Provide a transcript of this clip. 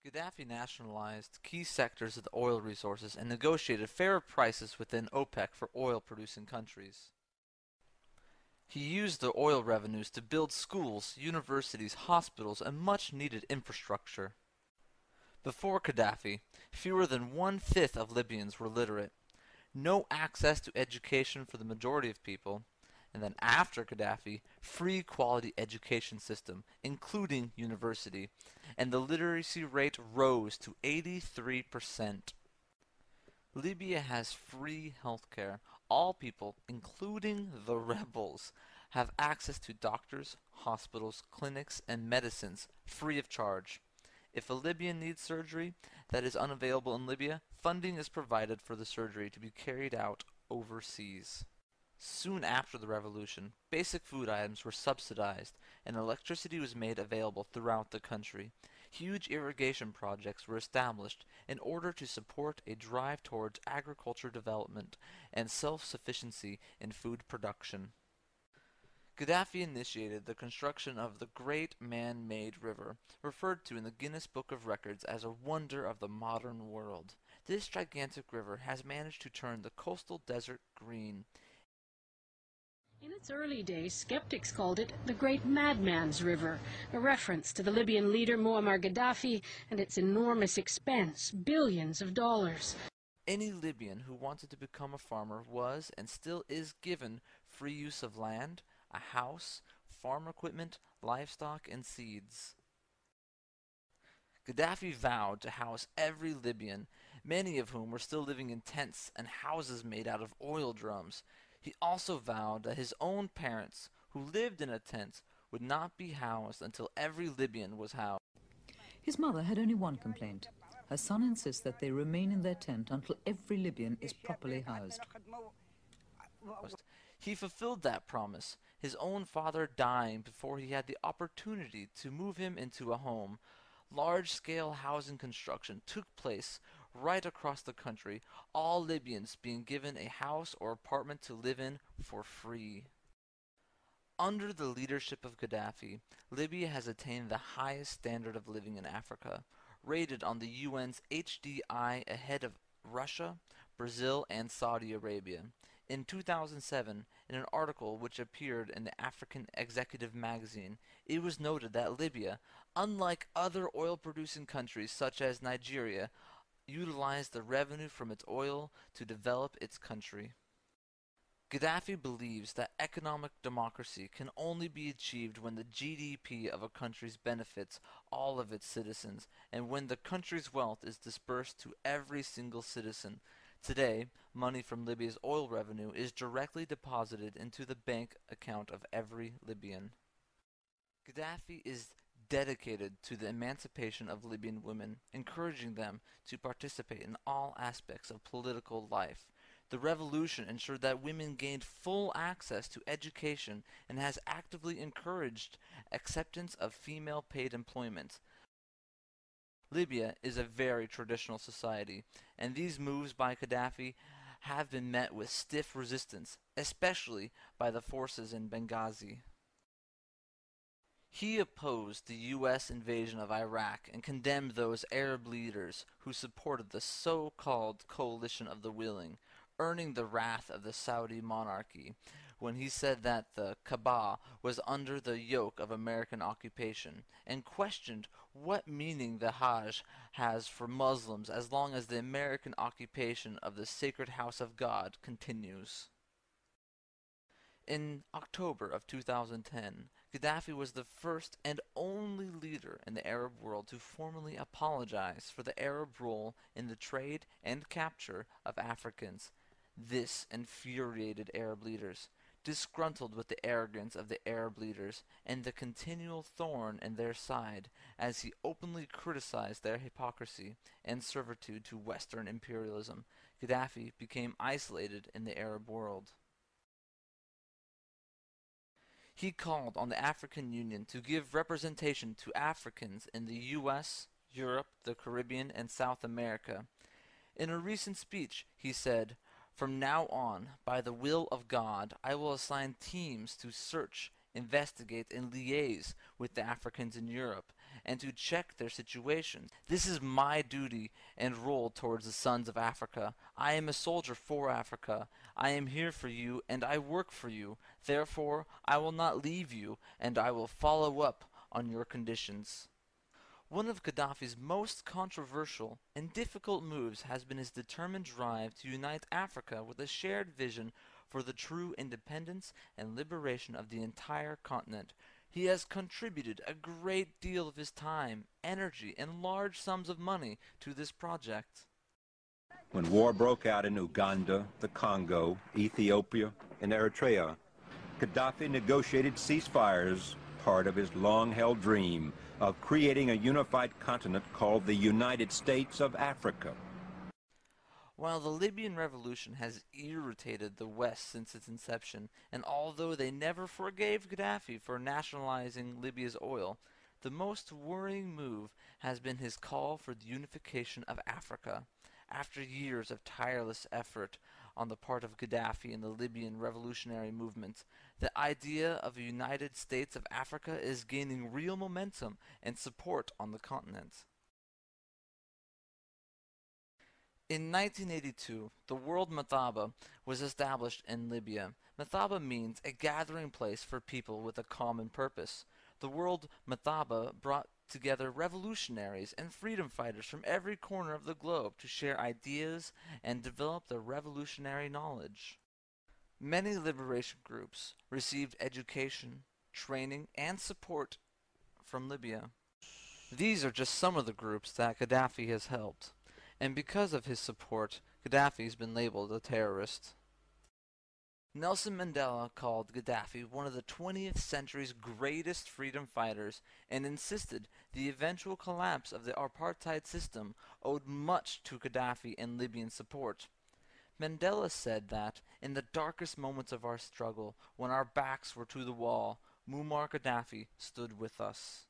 Gaddafi nationalized key sectors of the oil resources and negotiated fairer prices within OPEC for oil-producing countries. He used the oil revenues to build schools, universities, hospitals, and much-needed infrastructure. Before Gaddafi, fewer than one-fifth of Libyans were literate. No access to education for the majority of people. And then after Gaddafi, free quality education system, including university, and the literacy rate rose to 83%. Libya has free healthcare. All people, including the rebels, have access to doctors, hospitals, clinics, and medicines free of charge. If a Libyan needs surgery that is unavailable in Libya, funding is provided for the surgery to be carried out overseas. Soon after the revolution, basic food items were subsidized and electricity was made available throughout the country. Huge irrigation projects were established in order to support a drive towards agriculture development and self-sufficiency in food production. Gaddafi initiated the construction of the Great Man-Made River, referred to in the Guinness Book of Records as a wonder of the modern world. This gigantic river has managed to turn the coastal desert green. In its early days, skeptics called it the Great Madman's River, a reference to the Libyan leader Muammar Gaddafi and its enormous expense, billions of dollars. Any Libyan who wanted to become a farmer was and still is given free use of land, a house, farm equipment, livestock, and seeds. Gaddafi vowed to house every Libyan, many of whom were still living in tents and houses made out of oil drums. He also vowed that his own parents, who lived in a tent, would not be housed until every Libyan was housed. His mother had only one complaint. Her son insists that they remain in their tent until every Libyan is properly housed. He fulfilled that promise, his own father dying before he had the opportunity to move him into a home. Large-scale housing construction took place right across the country, all Libyans being given a house or apartment to live in for free. Under the leadership of Gaddafi, Libya has attained the highest standard of living in Africa, rated on the UN's HDI ahead of Russia, Brazil, and Saudi Arabia. In 2007, in an article which appeared in the African Executive magazine, it was noted that Libya, unlike other oil-producing countries such as Nigeria, utilized the revenue from its oil to develop its country. Gaddafi believes that economic democracy can only be achieved when the GDP of a country benefits all of its citizens, and when the country's wealth is dispersed to every single citizen. Today, money from Libya's oil revenue is directly deposited into the bank account of every Libyan. Gaddafi is dedicated to the emancipation of Libyan women, encouraging them to participate in all aspects of political life. The revolution ensured that women gained full access to education and has actively encouraged acceptance of female paid employment. Libya is a very traditional society, and these moves by Gaddafi have been met with stiff resistance, especially by the forces in Benghazi. He opposed the U.S. invasion of Iraq and condemned those Arab leaders who supported the so-called coalition of the willing, earning the wrath of the Saudi monarchy when he said that the Kaaba was under the yoke of American occupation, and questioned what meaning the Hajj has for Muslims as long as the American occupation of the sacred house of God continues. In October of 2010, Gaddafi was the first and only leader in the Arab world to formally apologize for the Arab role in the trade and capture of Africans. This infuriated Arab leaders, disgruntled with the arrogance of the Arab leaders and the continual thorn in their side, as he openly criticized their hypocrisy and servitude to Western imperialism. Gaddafi became isolated in the Arab world. He called on the African Union to give representation to Africans in the U.S., Europe, the Caribbean, and South America. In a recent speech, he said, "From now on, by the will of God, I will assign teams to search, investigate, and liaise with the Africans in Europe, and to check their situations. This is my duty and role towards the sons of Africa. I am a soldier for Africa. I am here for you, and I work for you. Therefore, I will not leave you, and I will follow up on your conditions. One of Gaddafi's most controversial and difficult moves has been his determined drive to unite Africa with a shared vision for the true independence and liberation of the entire continent. He has contributed a great deal of his time, energy, and large sums of money to this project. When war broke out in Uganda, the Congo, Ethiopia, and Eritrea, Gaddafi negotiated ceasefires, part of his long-held dream of creating a unified continent called the United States of Africa. While the Libyan revolution has irritated the West since its inception, and although they never forgave Gaddafi for nationalizing Libya's oil, the most worrying move has been his call for the unification of Africa. After years of tireless effort on the part of Gaddafi and the Libyan revolutionary movement, the idea of a United States of Africa is gaining real momentum and support on the continent. In 1982, the World Mathaba was established in Libya. Mathaba means a gathering place for people with a common purpose. The World Mathaba brought together revolutionaries and freedom fighters from every corner of the globe to share ideas and develop their revolutionary knowledge. Many liberation groups received education, training, and support from Libya. These are just some of the groups that Gaddafi has helped, and because of his support, Gaddafi's been labeled a terrorist. Nelson Mandela called Gaddafi one of the 20th century's greatest freedom fighters and insisted the eventual collapse of the apartheid system owed much to Gaddafi and Libyan support. Mandela said that, in the darkest moments of our struggle, when our backs were to the wall, Muammar Gaddafi stood with us.